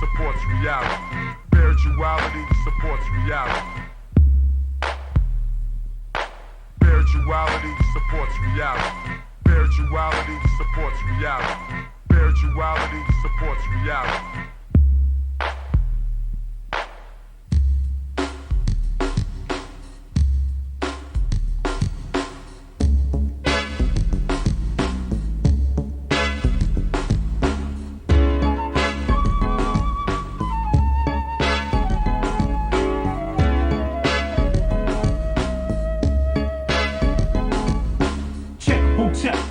supports reality. Spirituality supports reality. Spirituality supports reality. Spirituality supports reality. Spirituality supports reality.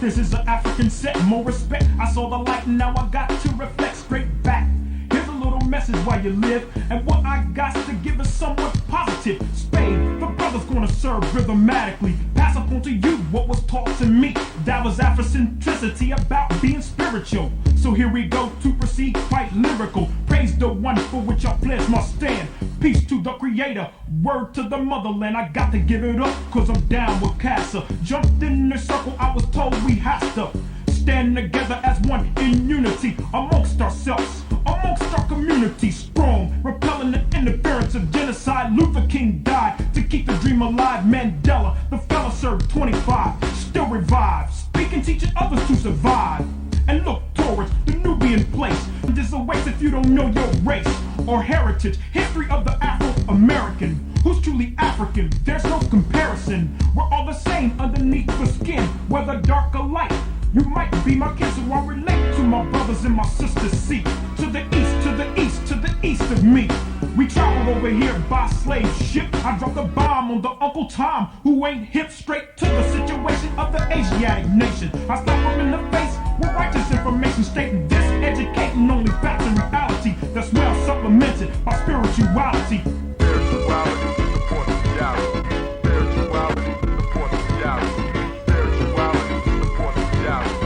This is an African set, more respect. I saw the light and now I got to reflect straight back. Here's a little message while you live, and what I got to give is somewhat positive. Spade, the brother's gonna serve rhythmatically. Pass up on to you what was taught to me. That was Afrocentricity about being spiritual. So here we go to proceed quite lyrical. Praise the one for which I pledge my stand. Peace to the creator, word to the motherland. I got to give it up, cause I'm down with Casa. Jumped in the circle, I was told we have to stand together as one in unity. Amongst ourselves, amongst our community. Strong, repelling the interference of genocide. Luther King died to keep the dream alive. Mandela, the fella served 25, still revived. Speaking, teaching others to survive. And look towards the Nubian place. This awaits if you don't know your race or heritage. History of the Afro-American. Who's truly African? There's no comparison. We're all the same underneath the skin, whether dark or light. You might be my kin, so I relate to my brothers and my sisters. See, to the east, to the east, to the east of me. We traveled over here by slave ship. I dropped a bomb on the Uncle Tom, who ain't hip. Straight to the situation of the Asiatic nation. I slapped him in the face with righteous information, stating this, educating only facts and reality. That's well supplemented by spirituality. Spirituality supports reality. Spirituality supports reality. Spirituality supports reality.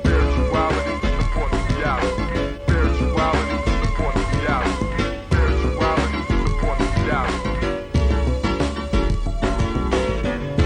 Spirituality supports reality. Spirituality supports reality. Spirituality supports reality.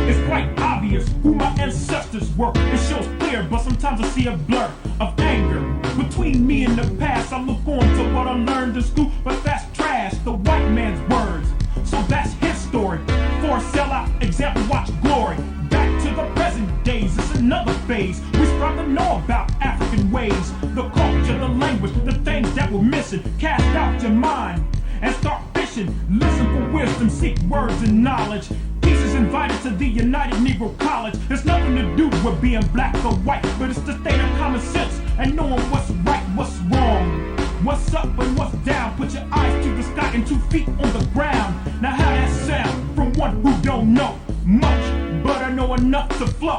It's quite obvious who my ancestors were. It shows clear, but sometimes I see a blur of anger between me and the past. I look on to what I learned in school, but that's trash, the white man's words. So that's his story. For a sellout example, watch glory. Back to the present days, it's another phase. We strive to know about African ways, the culture, the language, the things that we're missing. Cast out your mind and start fishing. Listen for wisdom, seek words and knowledge. Peace is invited to the United Negro College. There's nothing to do with being black or white, but it's the state of common sense and knowing what's right, what's wrong, what's up and what's down. Put your eyes to the sky and 2 feet on the ground. Now how that sound from one who don't know much, but I know enough to flow.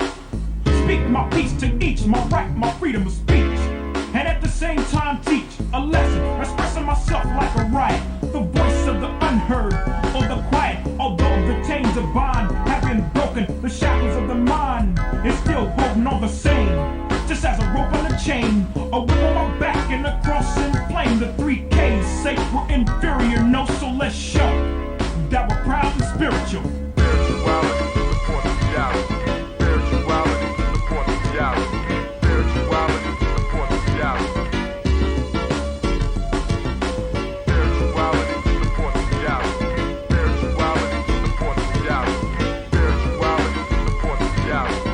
Speak my peace to each, my right, my freedom of speech, and at the same time teach a lesson, expressing myself like a riot, the voice of the unheard or the quiet. Although the chains of bond have been broken, the shackles of the mind is still holding on the same. Just as a rope on a chain, a whip on my back and a cross in flame. The 3Ks say we're inferior, no, so let's show that we're proud and spiritual. Spirituality supports reality. Spirituality supports reality. Spirituality supports reality. Spirituality supports reality. Spirituality supports reality. Spirituality supports reality.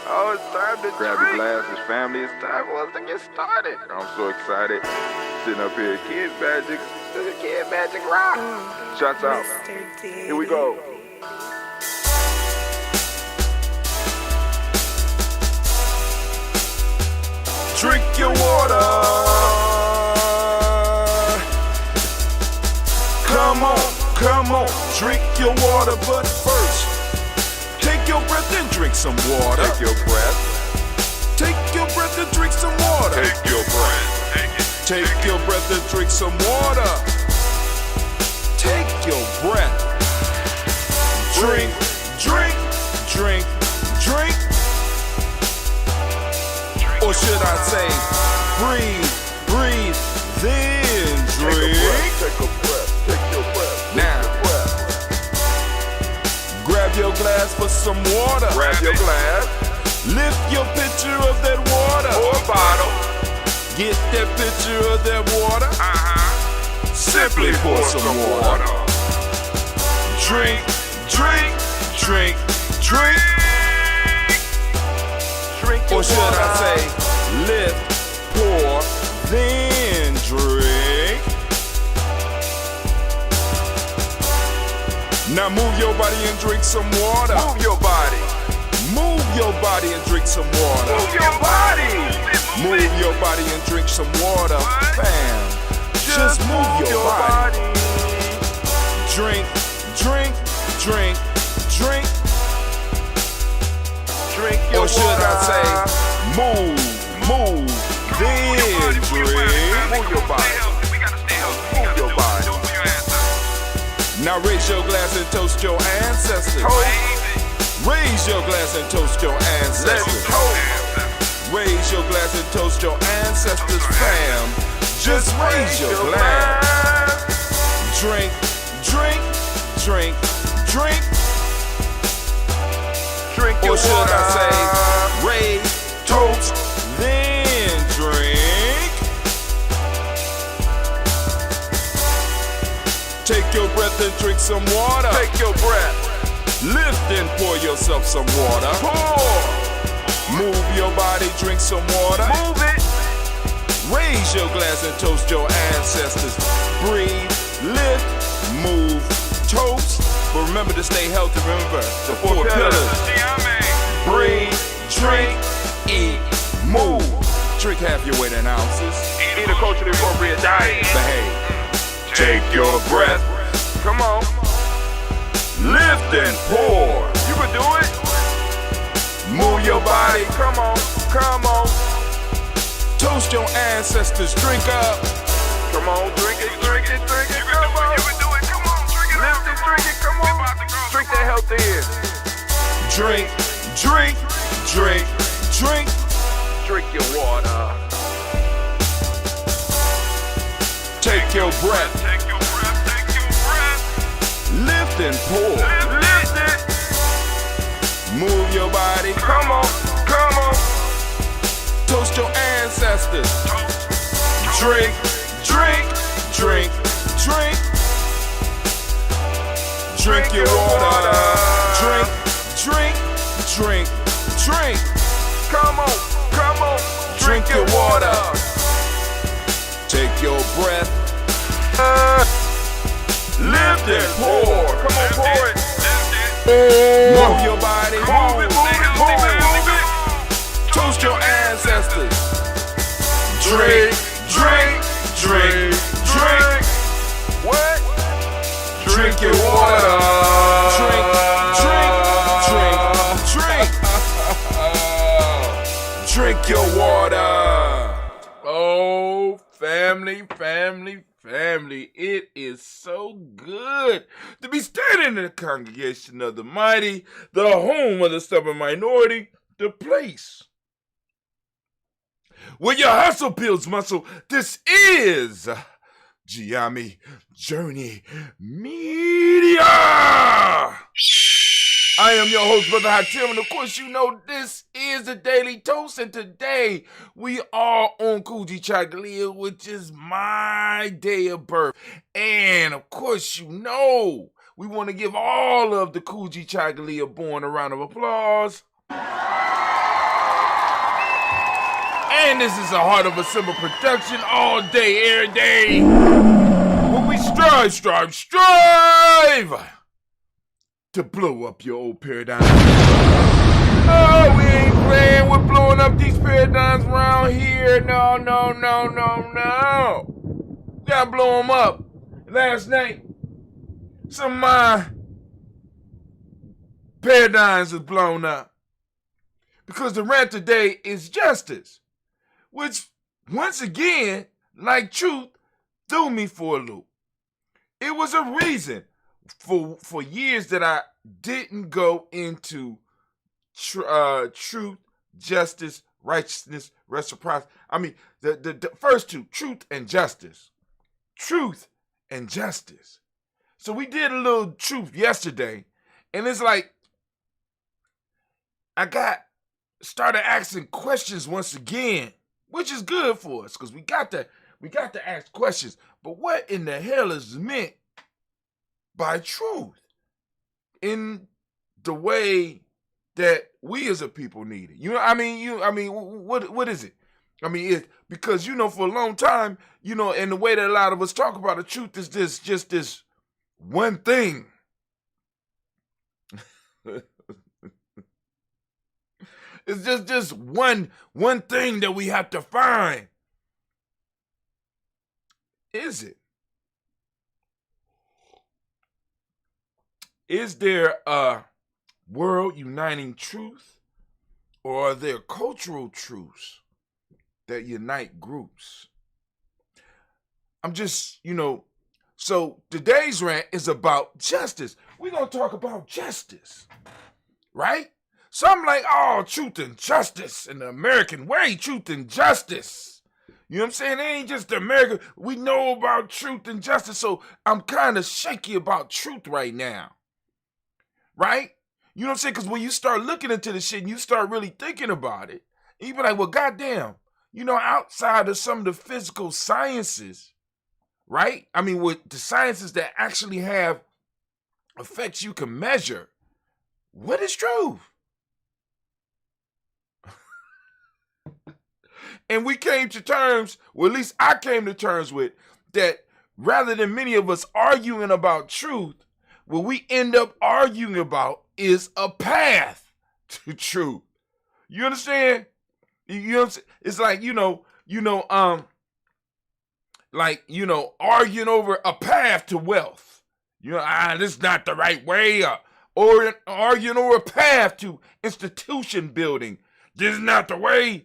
Oh, it's time to grab your glasses, family. It's time for us to get started. I'm so excited. Sitting up here, Kid Magic, Kid Magic Rock. Shots out. Here we go. Drink your water. Come on, drink your water, but first, take your breath and drink some water. Take your breath. Take your breath and drink some water. Take your breath. Take your breath and drink some water. Take your breath. Drink, drink, drink, drink. Or should I say, breathe, breathe, then drink. Take a breath. Take your breath. Now, grab your glass for some water. Grab your glass Lift your pitcher of that water. or bottle. Get that pitcher of that water. Simply pour some water. Drink, drink, drink, drink. Drink your Or should water. I say, lift, pour, then drink. Now move your body and drink some water. Move your body. Move your body and drink some water. Move your body. Move your body and drink some water. Bam. Just move your body. Drink, drink, drink, drink. Drink your Or should water. I say, move, move, then drink. Move your body. Move your body. Now raise your glass and toast your ancestors. Raise your glass and toast your Let's ancestors. toast. Raise your glass and toast your ancestors, fam. Just raise your glass. Drink, drink, drink, drink. Drink your Or should water. I say, raise, toast, then drink. Take your breath and drink some water. Take your breath. Lift and pour yourself some water. Pour. Move your body, drink some water. Move it. Raise your glass and toast your ancestors. Breathe, lift, move, toast. But remember to stay healthy. Remember the four pillars. Breathe, drink, eat, move. Drink half your weight in ounces. Eat a culturally appropriate diet. Behave. Take your breath. Come on. Lift and pour. You can do it. Move your body. Come on. Come on. Toast your ancestors. Drink up. Come on. Drink it. Drink it. Drink it. Come on. You can do it. Come on. Drink it. Lift it. Drink it. Come on. Drink that health in. Drink, drink, drink, drink. Drink your water. Take your breath. Take your breath. Take your breath. Lift and pour. Lift it. Move your body. Come on. Come on. Toast your ancestors. Drink, drink, drink, drink. Drink your water. Drink, drink, drink, drink. Come on. Come on. Drink your water. Take your breath. Lift and pour. Come on, pour it. Move your body. Move it, move it, move it, move it. Toast your ancestors. Drink, drink, drink, drink. What? Drink your water. Drink, drink, drink, drink. Drink your water. Oh, family, family, family. It is so good to be standing in the congregation of the mighty, the home of the stubborn minority, the place where your hustle builds muscle. This is GNJ.media. I am your host, Brother Hatim, and of course you know this is the Daily Toast, and today we are on Kujichagulia, which is my day of birth. And of course you know we want to give all of the Kujichagulia born a round of applause. And this is a Heart of a Simple production all day, every day. When we strive to blow up your old paradigm. Oh, we ain't playing with blowing up these paradigms around here. No. Gotta blow them up. Last night, some of my paradigms is blown up. Because the rant today is justice, which, once again, like truth, threw me for a loop. It was a reason for years that I didn't go into truth, justice, righteousness, reciprocity. I mean, the first two, truth and justice. Truth and justice. So we did a little truth yesterday, and it's like I started asking questions once again, which is good for us because we got to ask questions. But what in the hell is meant by truth in the way that we as a people need it? What is it? I mean, it because for a long time, and the way that a lot of us talk about the truth is this one thing. It's just one thing that we have to find. Is it? Is there a world uniting truth, or are there cultural truths that unite groups? I'm just, so today's rant is about justice. We're going to talk about justice, right? So I'm like, oh, truth and justice in the American way, truth and justice. You know what I'm saying? It ain't just the American. We know about truth and justice, so I'm kind of shaky about truth right now, right? You know what I'm saying? Because when you start looking into the shit and you start really thinking about it, you be like, well, goddamn, outside of some of the physical sciences, right? I mean, with the sciences that actually have effects you can measure, what is truth? And we came to terms, well, at least I came to terms with, that rather than many of us arguing about truth, what we end up arguing about is a path to truth. You understand? It's like, arguing over a path to wealth. This is not the right way. Or arguing over a path to institution building. This is not the way.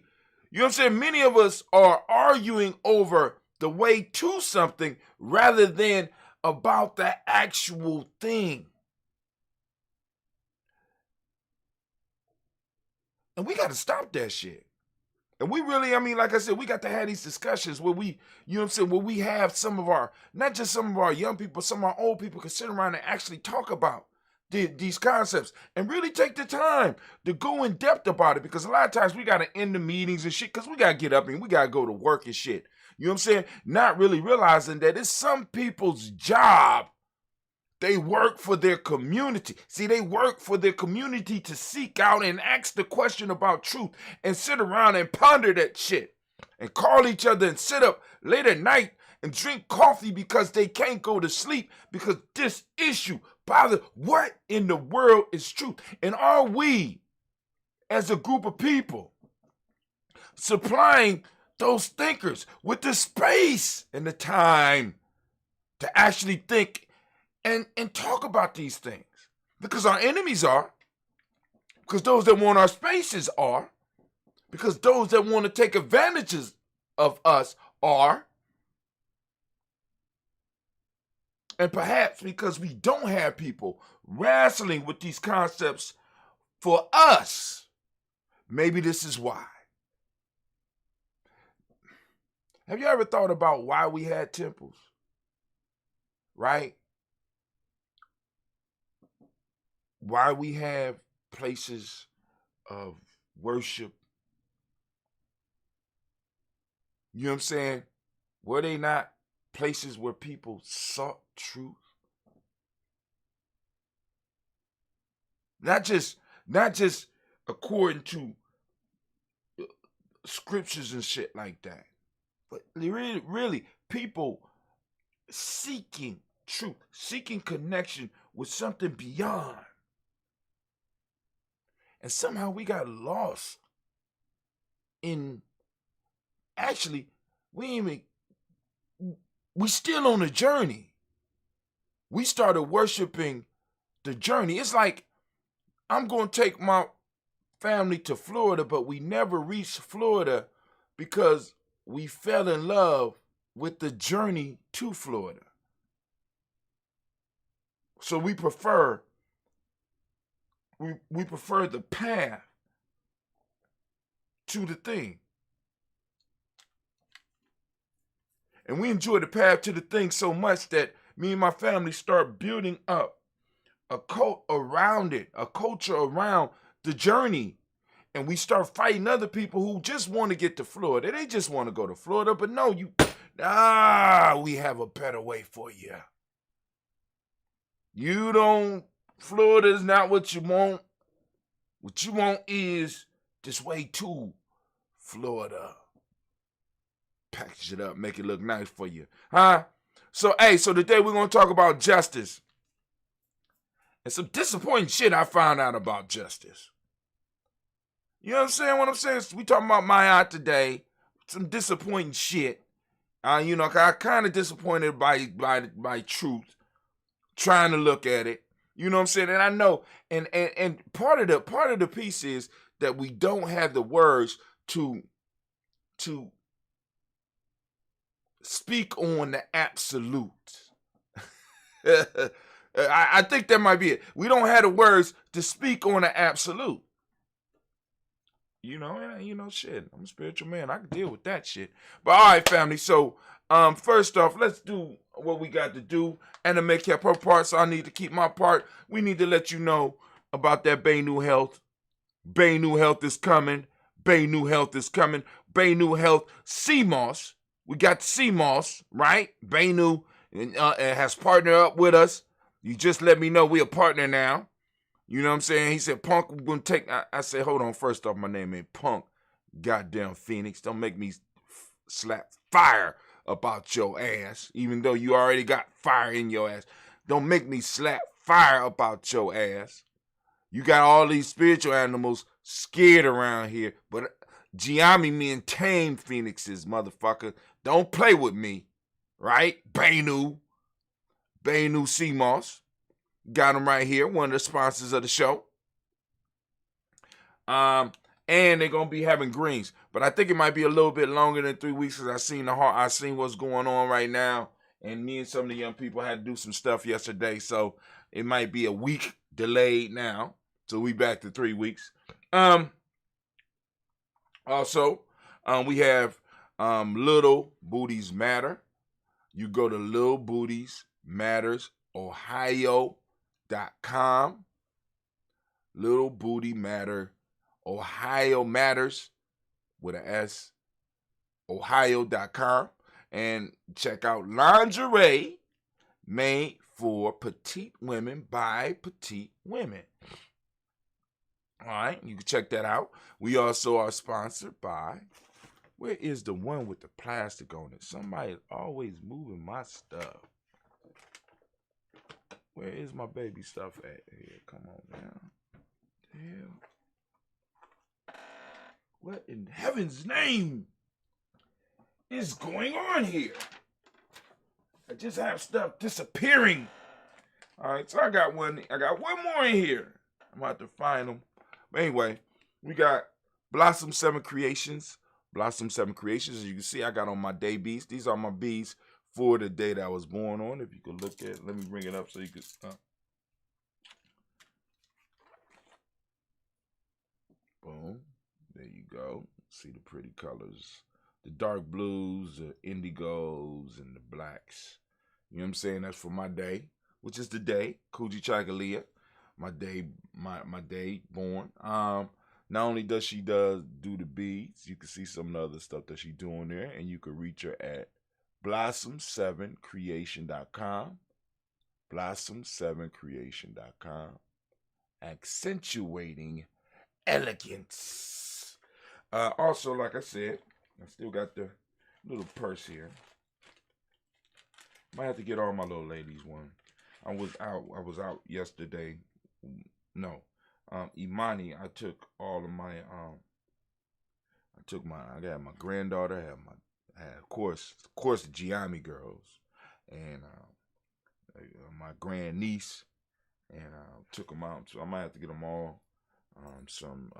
You know what I'm saying? Many of us are arguing over the way to something rather than about the actual thing. And we got to stop that shit. And we really, like I said, we got to have these discussions where we, where we have some of our, not just some of our young people, some of our old people can sit around and actually talk about these concepts and really take the time to go in depth about it, because a lot of times we got to end the meetings and shit because we got to get up and we got to go to work and shit. You know what I'm saying? Not really realizing that it's some people's job. They work for their community. See, they work for their community to seek out and ask the question about truth and sit around and ponder that shit and call each other and sit up late at night and drink coffee because they can't go to sleep because this issue bothers. What in the world is truth? And are we, as a group of people, supplying those thinkers with the space and the time to actually think and talk about these things? Because our enemies are, because those that want our spaces are, because those that want to take advantages of us are, and perhaps because we don't have people wrestling with these concepts for us, maybe this is why. Have you ever thought about why we had temples? Right? Why we have places of worship. You know what I'm saying? Were they not places where people sought truth? Not just according to scriptures and shit like that, but really people seeking truth, seeking connection with something beyond. And somehow we got lost in, actually, we still on a journey. we started worshiping the journey. It's like I'm going to take my family to Florida, but we never reached Florida because we fell in love with the journey to Florida. So we prefer the path to the thing. And we enjoy the path to the thing so much that me and my family start building up a cult around it, a culture around the journey. And we start fighting other people who just want to get to Florida. They just want to go to Florida, but no, we have a better way for you. Florida is not what you want. What you want is this way to Florida. Package it up, make it look nice for you. Huh? So today we're going to talk about justice. And some disappointing shit I found out about justice. You know what I'm saying? What I'm saying? We talking about my aunt today. Some disappointing shit. I kind of disappointed by truth. Trying to look at it. You know what I'm saying? And I know, and part of the piece is that we don't have the words to speak on the absolute. I think that might be it. We don't have the words to speak on the absolute. Shit. I'm a spiritual man. I can deal with that shit. But all right, family. So, first off, let's do what we got to do. Anime kept her part, so I need to keep my part. We need to let you know about that Bay New Health. Bay New Health is coming. Bay New Health is coming. Bay New Health CMOS. We got CMOS, right? Bay New has partnered up with us. You just let me know we a partner now. You know what I'm saying? He said, Punk, we're going to take... I said, hold on. First off, my name ain't Punk. Goddamn Phoenix. Don't make me slap fire about your ass, even though you already got fire in your ass. Don't make me slap fire about your ass. You got all these spiritual animals scared around here, but Giami maintain Phoenixes, motherfucker. Don't play with me, right? Bainu CMOS. Got him right here, one of the sponsors of the show. And they're gonna be having greens, but I think it might be a little bit longer than 3 weeks because I seen what's going on right now, and me and some of the young people had to do some stuff yesterday, so it might be a week delayed now. So we back to 3 weeks. Also, we have Little Booties Matter. You go to Little Booties Matters Ohio.com. Little Booty Matter Ohio Matters with an S. Ohio.com. And check out lingerie made for petite women by petite women. All right, you can check that out. We also are sponsored by, where is the one with the plastic on it? Somebody is always moving my stuff. Where is my baby stuff at? Here, come on now. Hell. What in heaven's name is going on here? I just have stuff disappearing. All right, so I got one more in here. I'm about to find them. But anyway, we got Blossom 7 Creations. Blossom 7 Creations, as you can see, I got on my day beads. These are my beads for the day that I was born on. If you could look at it, let me bring it up so you could... Boom. There you go. See the pretty colors. The dark blues, the indigos, and the blacks. You know what I'm saying? That's for my day, which is the day, Kujichagulia. My day born. Not only does she do the beads, you can see some of the other stuff that she doing there, and you can reach her at blossom7creation.com. blossom7creation.com. Accentuating elegance. Also, like I said, I still got the little purse here. Might have to get all my little ladies one. I was out yesterday. No, Imani. I took all of my I got my granddaughter. I had of course the Giami girls, and my grandniece, and took them out. So I might have to get them all some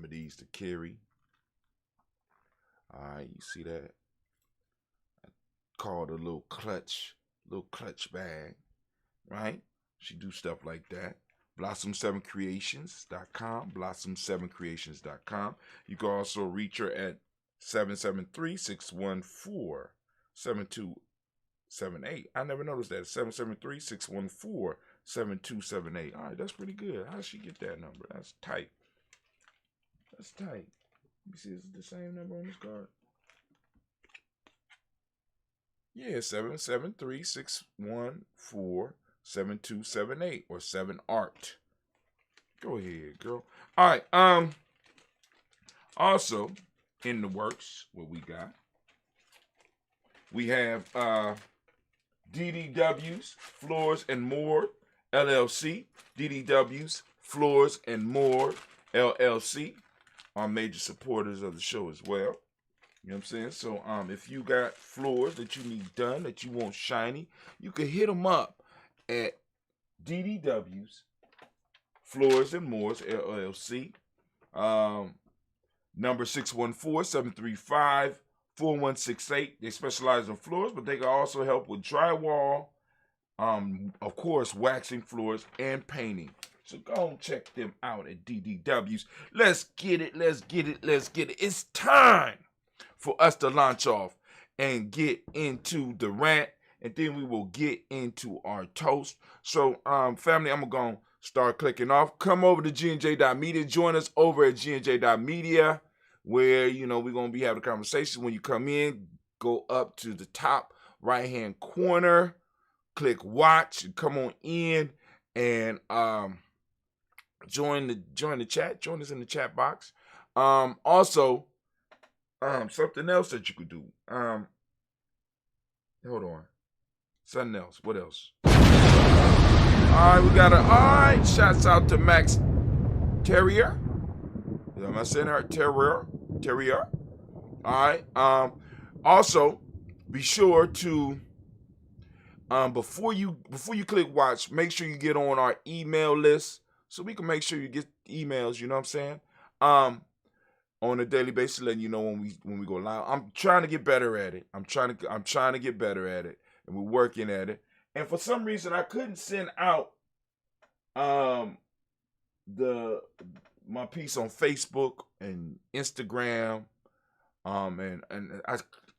of these to carry. All right, you see that? I called a little clutch bag, right? She do stuff like that. Blossom7creations.com, blossom7creations.com. You can also reach her at 773-614-7278. I never noticed that. 773-614-7278. All right, that's pretty good. How did she get that number? That's tight. That's tight. Let me see, is it the same number on this card? Yeah, 773-614-7278 or 7ART. Go ahead, girl. All right. Also in the works, what we got? We have DDW's Floors and More LLC. DDW's Floors and More LLC are major supporters of the show as well. You know what I'm saying? So if you got floors that you need done, that you want shiny, you can hit them up at DDW's Floors and More LLC. Number 614-735-4168. They specialize in floors, but they can also help with drywall, of course, waxing floors and painting. So go and check them out at DDW's. Let's get it. It's time for us to launch off and get into the rant, and then we will get into our toast. So, family, I'm going to start clicking off. Come over to GNJ.media. Join us over at GNJ.media, where, we're going to be having a conversation. When you come in, go up to the top right-hand corner, click watch, and come on in and join the chat. Join us in the chat box. Also, something else that you could do. Hold on. Something else. What else? All right, shouts out to Max Terrier. Am I saying her? Terrier. All right. Also, be sure to before you click watch, make sure you get on our email list so we can make sure you get emails. You know what I'm saying? On a daily basis, letting you know when we go live. I'm trying to get better at it. I'm trying to get better at it, and we're working at it. And for some reason, I couldn't send out my piece on Facebook and Instagram, and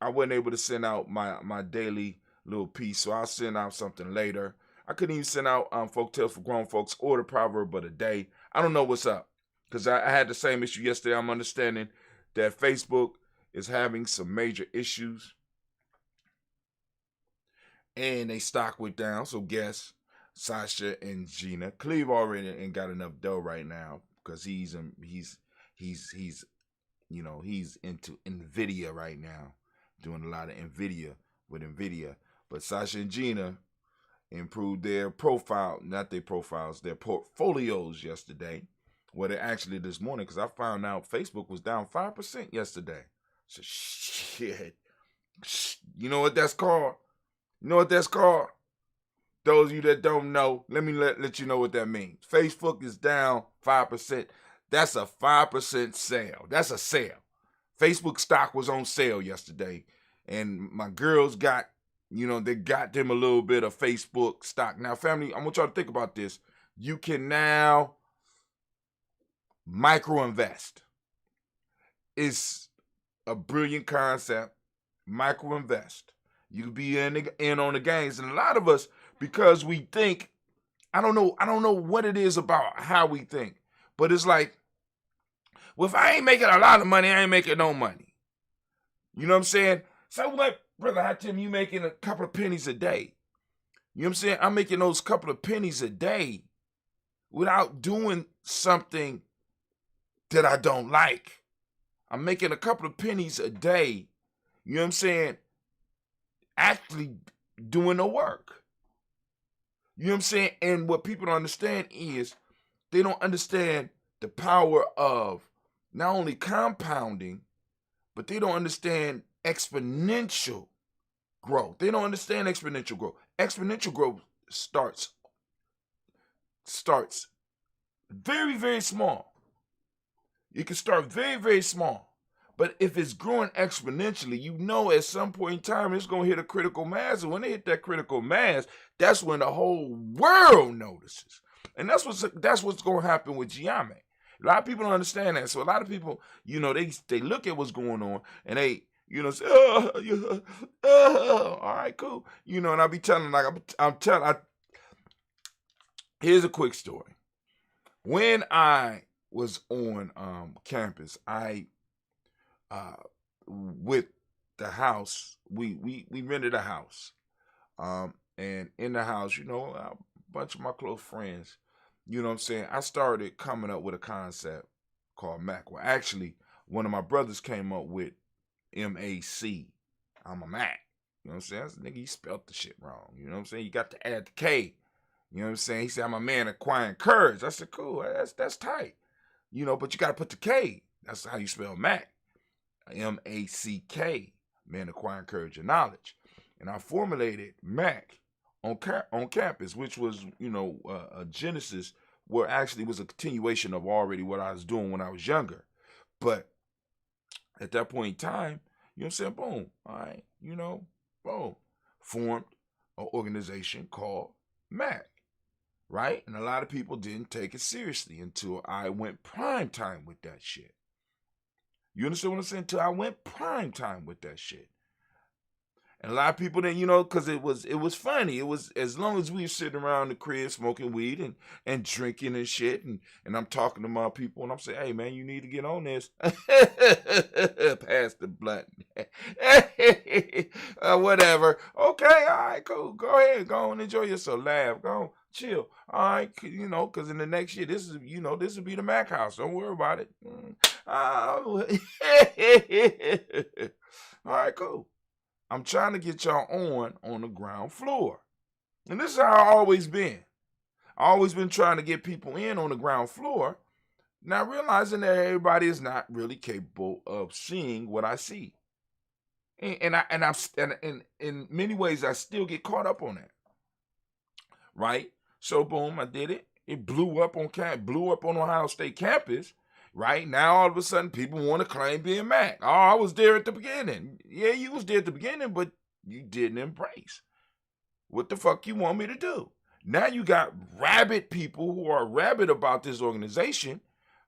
I wasn't able to send out my daily little piece, so I'll send out something later. I couldn't even send out folk tales for grown folks or the proverb of the day. I don't know what's up, because I had the same issue yesterday. I'm understanding that Facebook is having some major issues, and they stock went down. So guess Sasha and Gina. Cleve already ain't got enough dough right now because he's into Nvidia right now, doing a lot of Nvidia with Nvidia. But Sasha and Gina improved their portfolios yesterday. Well, they actually this morning, because I found out Facebook was down 5% yesterday. So shit. You know what that's called? Those of you that don't know, let me let you know what that means. Facebook is down 5%. That's a 5% sale. That's a sale. Facebook stock was on sale yesterday, and my girls got, they got them a little bit of Facebook stock. Now, family, I want y'all to think about this. You can now micro-invest. It's a brilliant concept. Micro-invest. You can be in on the gains. And a lot of us, because we think, I don't know what it is about how we think, but it's like, well, if I ain't making a lot of money, I ain't making no money. You know what I'm saying? So what, Brother Hatim, you making a couple of pennies a day. You know what I'm saying? I'm making those couple of pennies a day without doing something that I don't like. I'm making a couple of pennies a day, you know what I'm saying, actually doing the work. You know what I'm saying? And what people don't understand is they don't understand the power of not only compounding, but they don't understand exponential growth. They don't understand exponential growth. Exponential growth starts very, very small. It can start very, very small. But if it's growing exponentially, you know at some point in time it's going to hit a critical mass. And when they hit that critical mass, that's when the whole world notices. And that's what's going to happen with Giame. A lot of people don't understand that. So a lot of people, they look at what's going on and they, say, all right, cool. And I'll be telling, like, here's a quick story. When I was on campus, I with the house, we rented a house, and in the house, a bunch of my close friends, I started coming up with a concept called Mac. Well, actually, one of my brothers came up with MAC. I'm a Mac. You know what I'm saying? I said, nigga, you spelled the shit wrong. You know what I'm saying? You got to add the K. You know what I'm saying? He said, I'm a man acquiring courage. I said, cool, that's tight. But you got to put the K. That's how you spell Mac. MACK, man acquiring courage and knowledge. And I formulated Mac on campus, which was, a genesis where actually was a continuation of already what I was doing when I was younger. But at that point in time, boom, all right, boom, formed an organization called Mac, right? And a lot of people didn't take it seriously until I went prime time with that shit. You understand what I'm saying? Until I went prime time with that shit. And a lot of people didn't, because it was funny. It was, as long as we were sitting around the crib smoking weed and drinking and shit, and I'm talking to my people and I'm saying, hey man, you need to get on this. Pass the blunt. Whatever. Okay, all right, cool. Go ahead, go and enjoy yourself. Laugh, go on, chill. All right, because in the next year, this will be the Mac house. Don't worry about it. All right, cool. I'm trying to get y'all on the ground floor. And this is how I always been. I always been trying to get people in on the ground floor, now realizing that everybody is not really capable of seeing what I see. And in many ways, I still get caught up on that. Right? So boom, I did it. It blew up on Ohio State campus. Right now, all of a sudden, people want to claim being Mac. Oh, I was there at the beginning. Yeah, you was there at the beginning, but you didn't embrace. What the fuck you want me to do? Now you got rabid people who are rabid about this organization,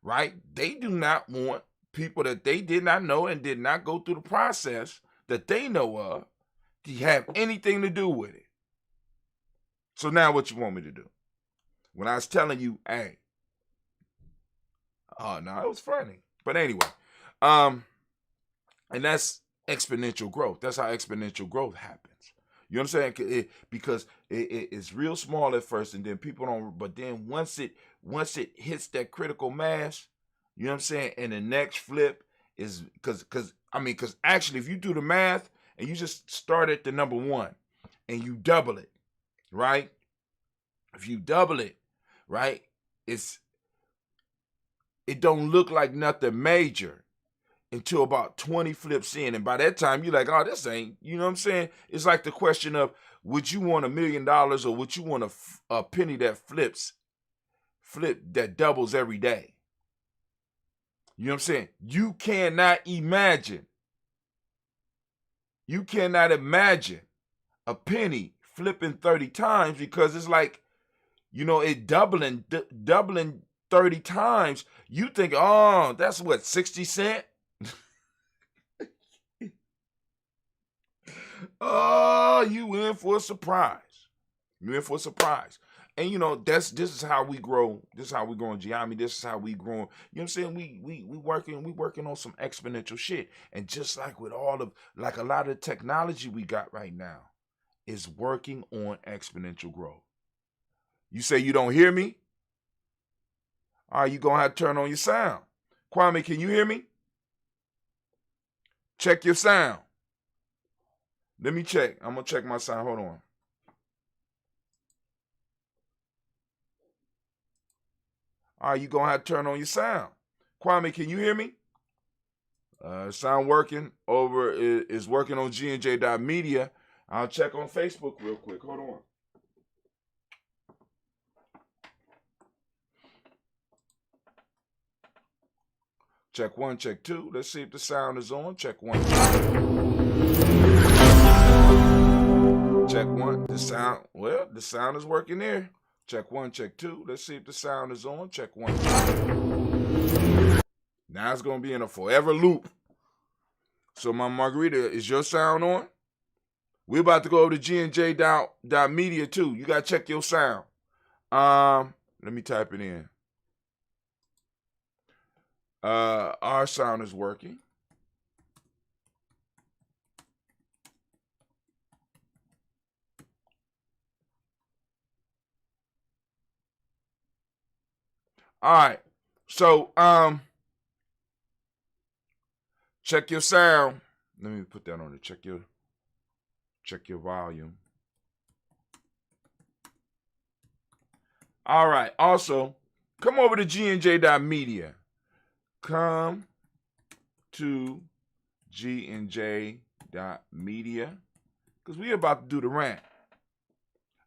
right? They do not want people that they did not know and did not go through the process that they know of to have anything to do with it. So now what you want me to do? When I was telling you, hey, oh, no, it was funny. But anyway, and that's exponential growth. That's how exponential growth happens. You understand? Because it's real small at first, and then people don't. But then once it hits that critical mass, you know what I'm saying? And the next flip is because actually, if you do the math and you just start at the number 1 and you double it, right? If you double it, right, it don't look like nothing major until about 20 flips in. And by that time, you're like, oh, this ain't, you know what I'm saying? It's like the question of, would you want $1 million or would you want a penny that that doubles every day? You know what I'm saying? You cannot imagine a penny flipping 30 times because it's like, it doubling 30 times. You think, oh, that's what, 60 cents? Oh, you in for a surprise. You in for a surprise. And this is how we grow. This is how we grow in Giame. This is how we grow. You know what I'm saying? We working on some exponential shit. And just like with a lot of technology we got right now is working on exponential growth. You say you don't hear me? All right, you gonna have to turn on your sound. Kwame, can you hear me? Check your sound. Let me check. I'm gonna check my sound. Hold on. All right, you gonna have to turn on your sound. Kwame, can you hear me? Sound working over is working on GNJ.media. I'll check on Facebook real quick. Hold on. Check 1, check 2. Let's see if the sound is on. Check 1. Check 1. The sound is working there. Check 1, check 2. Let's see if the sound is on. Check 1. Now it's going to be in a forever loop. So my Margarita, is your sound on? We're about to go over to GNJ.media too. You got to check your sound. Let me type it in. Our sound is working. All right. So, check your sound. Let me put that on it. Check your volume. All right. Also, come over to GNJ.media. Come to GNJ.media because we about to do the rant.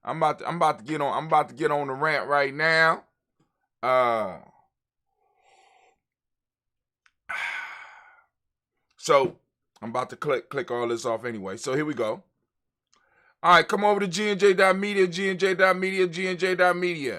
I'm about to get on the rant right now. So I'm about to click all this off anyway. So here we go. All right, come over to GNJ.media, GNJ.media, GNJ.media.